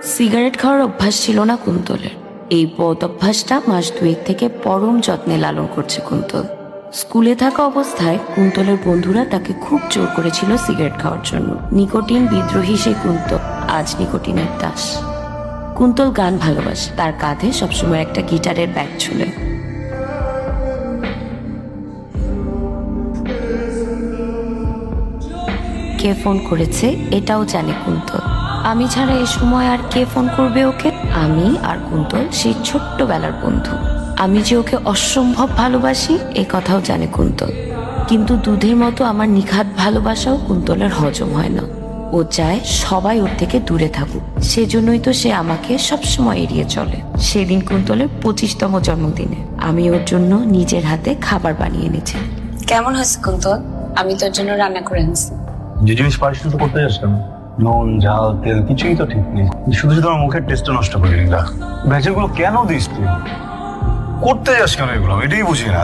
Cigarette খাওয়ার অভ্যাস ছিল না কুন্তলের। এই বদ অভ্যাসটা মাস 2 থেকে পরম যত্নে লালন করছে কুন্তল। স্কুলে থাকা অবস্থায় কুন্তলের বন্ধুরা তাকে খুব জোর করেছিল সিগারেট খাওয়ার জন্য। নিকোটিন বিদ্রোহী সেই কুন্তল আজ নিকোটিনের দাস। কুন্তল গান ভালোবাসে, তার কাঁধে সবসময় একটা গিটারের ব্যাগ ঝুলে। কে ফোন করেছে এটাও জানে কুন্তল। আমি ছাড়া এ সময় আর কে ফোন করবে ওকে? আমি আর কুন্তল সেই ছোট্টবেলার বন্ধু। আমি যে ওকে অসম্ভব ভালোবাসি এ কথাও জানে কুন্তল। কিন্তু দুধের মতো আমার নিখাত ভালোবাসাও কুন্তলের হজম হয় না। ও চায় সবাই ওর থেকে দূরে থাকুক, সেজন্যই তো সে আমাকে সবসময় এড়িয়ে চলে। সেদিন কুন্তলের 25তম জন্মদিনে আমি ওর জন্য নিজের হাতে খাবার বানিয়ে এনেছি। কেমন হয়েছে কুন্তল? আমি তোর জন্য রান্না করে আনছি। যে জিনিস পারিস তো করতে যাস কেন? নুন ঝাল তেল কিছুই তো ঠিক নেই, শুধু শুধু আমার মুখের টেস্টটা নষ্ট করে দিলি। ভেজাগুলো কেন দিস তুই? করতে যাস কেন এগুলো? এটাই বুঝি না।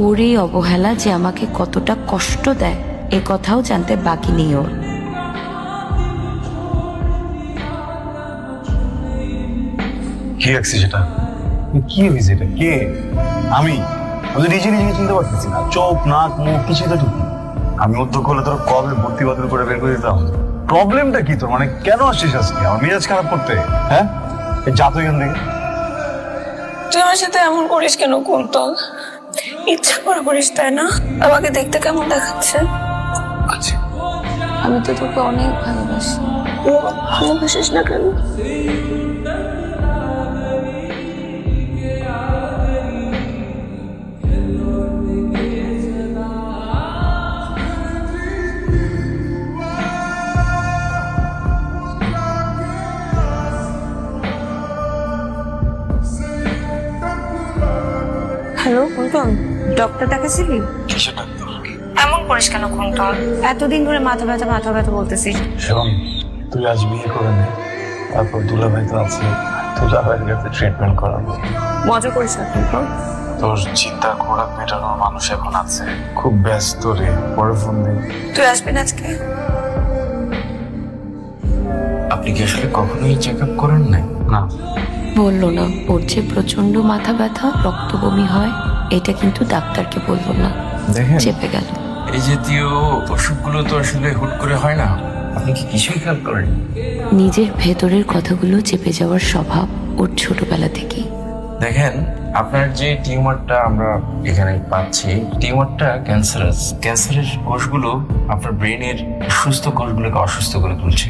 ওর এই অবহেলা যে আমাকে কতটা কষ্ট দেয় এ কথাও জানতে বাকি নেই ওর। কি রাখছি সেটা? কি হয়েছে এটা? কে? আমি নিজে নিজেকে চিনতে পারতেছি না। চোখ নাক মুখ কিছুই তো ঠিক নেই। আমি উদ্যোগ করলে তোর কবে ভর্তি বাতিল করে বের করে দিতাম। প্রবলেমটা কি তোর? মানে কেন আসছিস আজকে আমার মেজাজ খারাপ করতে? হ্যাঁ, যা তুই এখান থেকে। তুই আমার সাথে এমন করিস কেন কুন্তল? ইচ্ছা করে করিস তাই না? আমাকে দেখতে কেমন দেখাচ্ছে? আচ্ছা, আমি তো তোকে অনেক ভালোবাসি। ভালোবাসিস না কেন? হ্যালো কুন্তল, ডক্টর দেখাচ্ছিলি? কিসের ডাক্তার? এমন করিস কেন কুন্তল? এতদিন ধরে মাথা ব্যথা বলতেছিস। শোন, তুই আজ বিয়ে করে নে, তারপর দুলাভাই তো আছে, দুলাভাইয়ের কাছে ট্রিটমেন্ট করাবো। মজা করিস না কুন্তল। তোর চিন্তা খোরাক মেটানোর মানুষ এখন আছে, খুব ব্যস্ত রে। পরে ফোন দিই। তুই আসবি না আজকে? আপনি কি আসলে কখনোই চেক আপ করেন নাই? না, বললো না ওর যে প্রচন্ড মাথা ব্যথা, রক্ত বমি হয়, এটা কিন্তু ডাক্তারকে বললো না। দেখেন, চেপে গেল। এই জাতীয় অসুখগুলো তো আসলে হুট করে হয় না। আপনি কি কিছুই খেয়াল করেন? নিজের ভেতরের কথাগুলো চেপে যাওয়ার স্বভাব ওর ছোটবেলা থেকেই। দেখেন, আপনার যে টিউমারটা আমরা এখানে পাচ্ছি, টিউমারটা ক্যান্সারের কোষগুলো আপনার ব্রেনের সুস্থ কোষগুলোকে অসুস্থ করে তুলছে।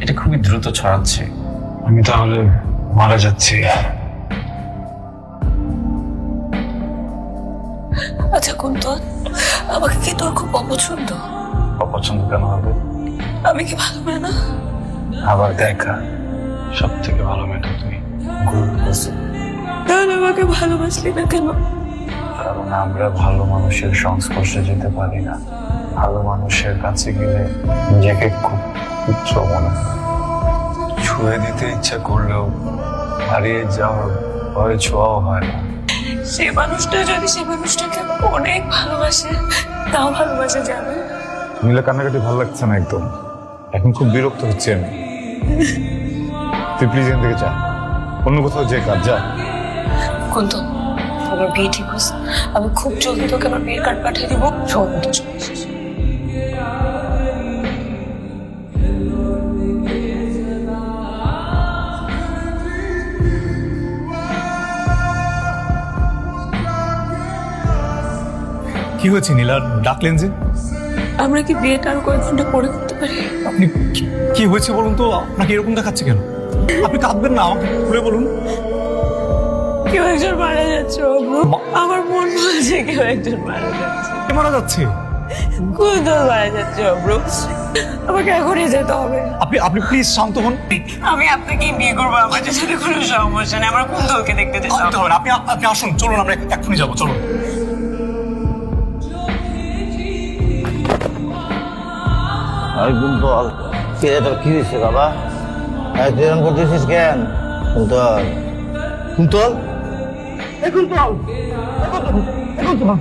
এটা খুবই দ্রুত ছড়াচ্ছে। আমি তাহলে মারা যাচ্ছি। আচ্ছা কুন্তল, আমাকে কি তোর খুব অপছন্দ? অপছন্দ কেন হবে? আমি কি ভালো মেয়ে না? আবার দেখা, সব থেকে ভালো মেয়েটা তুই। গরুর কাছে। তাহলে আমাকে ভালোবাসলি না কেন? কারণ আমরা ভালো মানুষের সংস্পর্শে যেতে পারি না। ভালো মানুষের কাছে গেলে নিজেকে খুব তুচ্ছ মনে হয়। ছুঁয়ে দিতে ইচ্ছা করলেও হারিয়ে যাওয়ার ভয়ে ছোঁয়াও হয় না। সে মানুষটা যদি সে মানুষটাকে অনেক ভালোবাসে, তাও ভালোবাসা যাবে। নীলা কান্নাকাটি ভালো লাগছে না একদম। এখন খুব বিরক্ত হচ্ছে আমি। তুই প্লিজ এখান থেকে যা, অন্য কোথাও যে কাজ যা। কুন্তল, আমার বিয়ে ঠিক হচ্ছে। আমি খুব জলদি তোকে আমার বিয়ের কার্ড পাঠিয়ে দিব। সব মতো চলে আসিস। কি হয়েছে নীলা, ডাকলেন যে? আমরা কি বিয়েটা আরো কয়েক ঘন্টা পরে করতে পারি? আপনি কি হয়েছে বলুন তো? আপনাকে এরকম দেখাচ্ছে কেন? আপনি কাঁদবেন না, আমাকে খুলে বলুন। কেউ একজন মারা যাচ্ছে অব্রু। আমার মন বলছে কেউ একজন মারা যাচ্ছে। কে মারা যাচ্ছে? কুন্তল মারা যাচ্ছে অব্রু। আমাকে এখনই যেতে হবে। আপনি প্লিজ শান্ত হন। আমি আপনাকে বিয়ে করবো, আমার সাথে কোনো সমস্যা নেই। আমার কুন্তলকে দেখতে দিতে হবে। আপনি আসুন, চলুন আমরা এক্ষুনি যাবো, চলুন। কুন্তল, কে তোর কি হয়েছে বাবা? তুই এরকম করতেছিস কেন? কুন্তল, কুন্তল, কুন্তল, কুন্তল।